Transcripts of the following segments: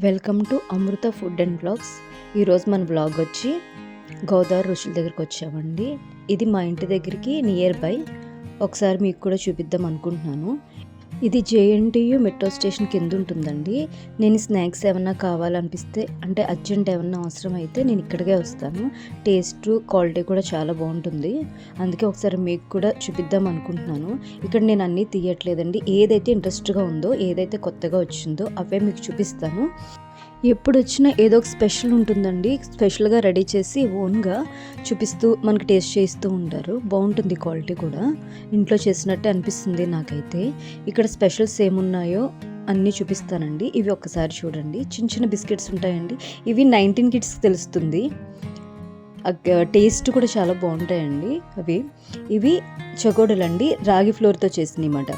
Welcome to Amrutha food and blogs. ఈరోజు మన blog వచ్చి గోదావరి ఋషుల దగ్గరికి వచ్చామండి. ఇది మా ఇంటి దగ్గరికి నియర్ బై. ఒకసారి మీకు కూడా చూపిద్దాం అనుకుంటున్నాను. ఇది జేఎన్టీయు మెట్రో స్టేషన్ కింద ఉంటుందండి. నేను స్నాక్స్ ఏమన్నా కావాలనిపిస్తే, అంటే అర్జెంట్ ఏమన్నా అవసరం అయితే నేను ఇక్కడికే వస్తాను. టేస్ట్ క్వాలిటీ కూడా చాలా బాగుంటుంది. అందుకే ఒకసారి మీకు కూడా చూపిద్దాం అనుకుంటున్నాను. ఇక్కడ నేను అన్నీ తీయట్లేదండి. ఏదైతే ఇంట్రెస్ట్గా ఉందో, ఏదైతే కొత్తగా వచ్చిందో అవే మీకు చూపిస్తాను. ఎప్పుడు వచ్చినా ఏదో ఒక స్పెషల్ ఉంటుందండి. స్పెషల్గా రెడీ చేసి ఓన్గా చూపిస్తూ మనకి టేస్ట్ చేస్తూ ఉంటారు. బాగుంటుంది క్వాలిటీ కూడా. ఇంట్లో చేసినట్టే అనిపిస్తుంది నాకైతే. ఇక్కడ స్పెషల్స్ ఏమున్నాయో అన్నీ చూపిస్తానండి. ఇవి ఒక్కసారి చూడండి. చిన్న చిన్న బిస్కెట్స్ ఉంటాయండి. ఇవి 19 కిడ్స్ తెలుస్తుంది. టేస్ట్ కూడా చాలా బాగుంటాయండి ఇవి చెకోడీలు అండి. రాగి ఫ్లోర్తో చేసినవి అన్నమాట.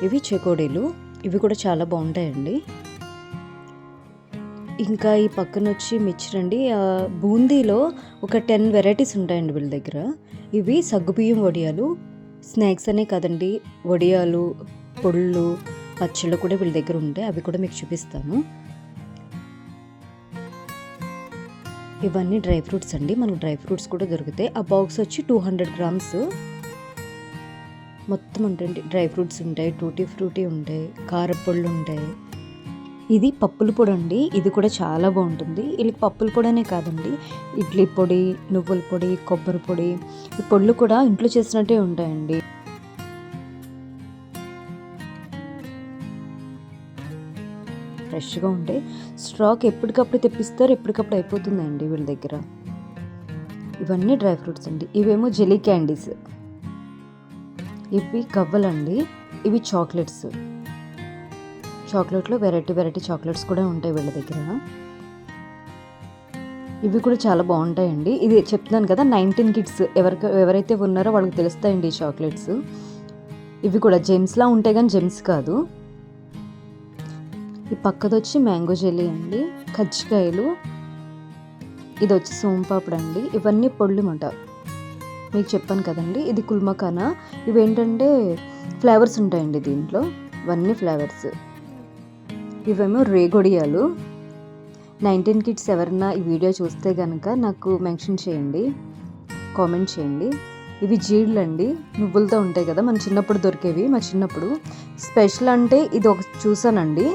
ఇవి చెకోడీలు. ఇవి కూడా చాలా బాగుంటాయండి. ఇంకా ఈ పక్కన వచ్చి మిక్చర్ అండి. బూందీలో ఒక 10 వెరైటీస్ ఉంటాయండి వీళ్ళ దగ్గర. ఇవి సగ్గుబియ్యం వడియాలు. స్నాక్స్ అనే కదండి, వడియాలు, పొళ్ళు, పచ్చళ్ళు కూడా వీళ్ళ దగ్గర ఉంటాయి. అవి కూడా మీకు చూపిస్తాను. ఇవన్నీ డ్రై ఫ్రూట్స్ అండి. మనకు డ్రై ఫ్రూట్స్ కూడా దొరుకుతాయి. ఆ బాక్స్ వచ్చి 200 గ్రామ్స్ మొత్తం ఉంటాయండి. డ్రై ఫ్రూట్స్ ఉంటాయి, టూటీ ఫ్రూటీ ఉంటాయి, కారపొళ్ళు ఉంటాయి. ఇది పప్పుల పొడి అండి. ఇది కూడా చాలా బాగుంటుంది. వీళ్ళకి పప్పుల పొడి అనే కాదండి, ఇడ్లీ పొడి, నువ్వుల పొడి, కొబ్బరి పొడి, ఈ పొడులు కూడా ఇంట్లో చేసినట్టే ఉంటాయండి. ఫ్రెష్గా ఉంటాయి. స్టాక్ ఎప్పటికప్పుడు తెప్పిస్తారు, ఎప్పటికప్పుడు అయిపోతుందండి వీళ్ళ దగ్గర. ఇవన్నీ డ్రై ఫ్రూట్స్ అండి. ఇవేమో జెలీ క్యాండీస్. ఇవి గవ్వలండి. ఇవి చాక్లెట్లో వెరైటీ చాక్లెట్స్ కూడా ఉంటాయి వీళ్ళ దగ్గర. ఇవి కూడా చాలా బాగుంటాయండి. ఇది చెప్తున్నాను కదా, 19 కిడ్స్ ఎవరైతే ఉన్నారో వాళ్ళకి తెలుస్తాయండి ఈ చాక్లెట్స్. ఇవి కూడా జెమ్స్లా ఉంటాయి కానీ జెమ్స్ కాదు. ఈ పక్కదొచ్చి మ్యాంగో జెల్లీ అండి. కజ్జికాయలు. ఇది వచ్చి సోంపాపుడు అండి. ఇవన్నీ పొళ్ళు మాట. మీకు చెప్పాను కదండి, ఇది కుల్మకానా. ఇవేంటంటే ఫ్లేవర్స్ ఉంటాయండి దీంట్లో. ఇవన్నీ ఫ్లేవర్స్. ఇవేమో రేగొడియాలు. 19 కిడ్స్ ఎవరన్నా ఈ వీడియో చూస్తే కనుక నాకు మెన్షన్ చేయండి, కామెంట్ చేయండి. ఇవి జీడ్లు అండి. నువ్వులతో ఉంటాయి కదా, మన చిన్నప్పుడు దొరికేవి. మా చిన్నప్పుడు స్పెషల్ అంటే ఇది ఒక చూసానండి,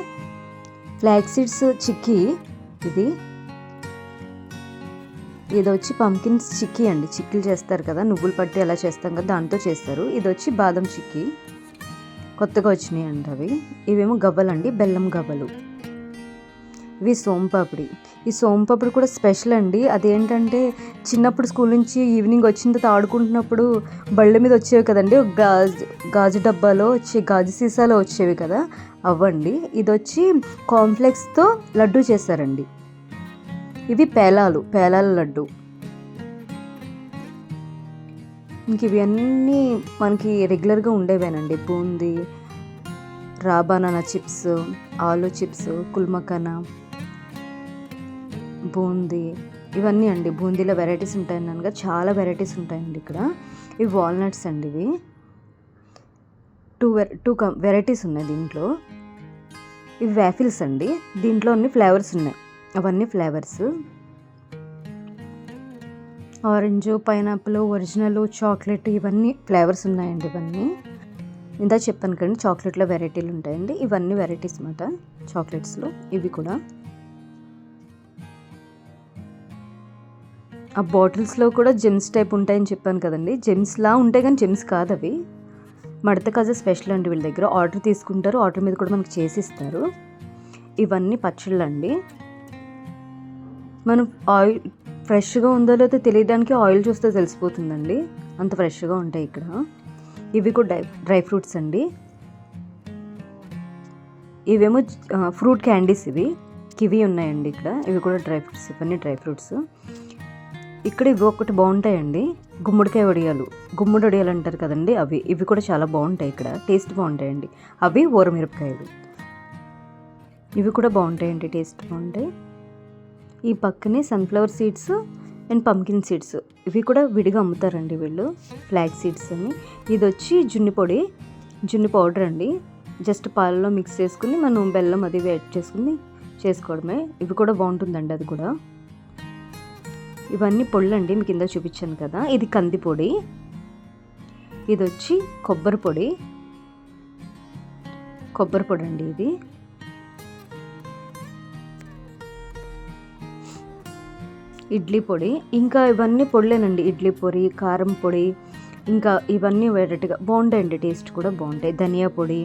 ఫ్లాక్స్ సీడ్స్ చిక్కీ. ఇది వచ్చి పంకిన్స్ చిక్కీ అండి. చిక్కీలు చేస్తారు కదా, నువ్వులు పట్టి ఎలా చేస్తాం కదా, దాంతో చేస్తారు. ఇది వచ్చి బాదం చిక్కీ, కొత్తగా వచ్చినాయి అండి అవి. ఇవేమో గవ్వలండి, బెల్లం గవ్వలు. ఇవి సోంపాపిడి. ఈ సోంపాపిడి కూడా స్పెషల్ అండి. అదేంటంటే చిన్నప్పుడు స్కూల్ నుంచి ఈవినింగ్ వచ్చిన తర్వాత ఆడుకుంటున్నప్పుడు బళ్ళ మీద వచ్చేవి కదండి, గాజు డబ్బాలో గాజు సీసాలో వచ్చేవి కదా, అవ్వండి. ఇది వచ్చి కాంప్లెక్స్తో లడ్డు చేశారండి. ఇవి పేలాల లడ్డు. ఇంక ఇవి అన్నీ మనకి రెగ్యులర్గా ఉండేవేనండి. బూందీ, రా బనానా చిప్స్, ఆలు చిప్స్, కుల్మకానా, బూందీ, ఇవన్నీ అండి. బూందీలో వెరైటీస్ ఉంటాయన్నాను కదా, చాలా వెరైటీస్ ఉంటాయండి ఇక్కడ. ఇవి వాల్నట్స్ అండి. ఇవి టూ వెరైటీస్ ఉన్నాయి దీంట్లో. ఇవి వ్యాఫిల్స్ అండి. దీంట్లో అన్ని ఫ్లేవర్స్ ఉన్నాయి. అవన్నీ flavours. Orange, pineapple, original, chocolate, ఇవన్నీ ఫ్లేవర్స్ ఉన్నాయండి. ఇవన్నీ ఇందా చెప్పాను కదండి, చాక్లెట్లో వెరైటీలు ఉంటాయండి. ఇవన్నీ వెరైటీస్ అన్నమాట చాక్లెట్స్లో. ఇవి కూడా ఆ బాటిల్స్లో కూడా జెమ్స్ టైప్ ఉంటాయని చెప్పాను కదండి. జెమ్స్లా ఉంటాయి కానీ జెమ్స్ కాదు అవి. మడత కాజా స్పెషల్ అండి వీళ్ళ దగ్గర. ఆర్డర్ తీసుకుంటారు, ఆర్డర్ మీద కూడా మనకి చేసిస్తారు. ఇవన్నీ పచ్చళ్ళు అండి. మనం ఆయిల్ ఫ్రెష్గా ఉందో లేదో తెలియడానికి ఆయిల్ చూస్తే తెలిసిపోతుందండి, అంత ఫ్రెష్గా ఉంటాయి ఇక్కడ. ఇవి కూడా డ్రై ఫ్రూట్స్ అండి. ఇవేమో ఫ్రూట్ క్యాండీస్. ఇవి కివి ఉన్నాయండి ఇక్కడ. ఇవి కూడా డ్రై ఫ్రూట్స్. ఇవన్నీ డ్రై ఫ్రూట్స్. ఇక్కడ ఇవి ఒకటి బాగుంటాయండి, గుమ్మడికాయ వడియాలు. గుమ్మడి వడియాలు అంటారు కదండి, అవి. ఇవి కూడా చాలా బాగుంటాయి ఇక్కడ, టేస్ట్ బాగుంటాయండి. అవి ఊరమిరపకాయలు. ఇవి కూడా బాగుంటాయండి, టేస్ట్ బాగుంటాయి. ఈ పక్కనే sunflower seeds and pumpkin seeds. ఇవి కూడా విడిగా అమ్ముతారండి వీళ్ళు, ఫ్లాక్ సీడ్స్ అని. ఇది వచ్చి జున్ని పౌడర్ అండి. జస్ట్ పాలలో మిక్స్ చేసుకుని మనం బెల్లం అది యాడ్ చేసుకుని చేసుకోవడమే. ఇవి కూడా బాగుంటుందండి అది కూడా. ఇవన్నీ పొళ్ళండి, మీకు కింద చూపించాను కదా. ఇది కంది పొడి, ఇది వచ్చి కొబ్బరి పొడి అండి. ఇది ఇడ్లీ పొడి, ఇంకా ఇవన్నీ పొడిలేనండి. ఇడ్లీ పొడి, కారం పొడి, ఇంకా ఇవన్నీ వెరైటీగా బాగుంటాయండి, టేస్ట్ కూడా బాగుంటాయి. ధనియా పొడి,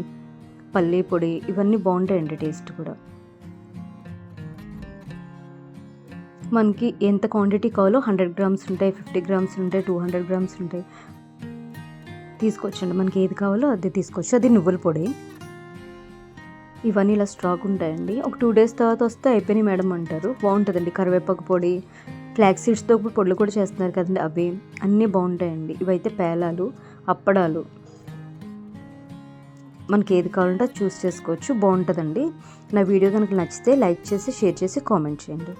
పల్లీ పొడి, ఇవన్నీ బాగుంటాయండి టేస్ట్ కూడా. మనకి ఎంత క్వాంటిటీ కావాలో 100 గ్రామ్స్ ఉంటాయి, 50 గ్రామ్స్ ఉంటాయి, 200 గ్రామ్స్ ఉంటాయి. తీసుకొచ్చండి, మనకి ఏది కావాలో అది తీసుకోవచ్చు. అది నువ్వుల పొడి. ఇవన్నీ ఇలా స్టాక్ ఉంటాయండి. ఒక 2 డేస్ తర్వాత వస్తే అయిపోయినాయి మేడం అంటారు. బాగుంటుందండి. కరివేపాకు పొడి, ఫ్లాక్స్ సీడ్స్తో పొడులు కూడా చేస్తున్నారు కదండి, అవి అన్నీ బాగుంటాయండి. ఇవైతే పేలాలు, అప్పడాలు, మనకి ఏది కావాలంటే అది చూస్ చేసుకోవచ్చు. బాగుంటుందండి. నా వీడియో కనుక నచ్చితే లైక్ చేసి, షేర్ చేసి, కామెంట్ చేయండి.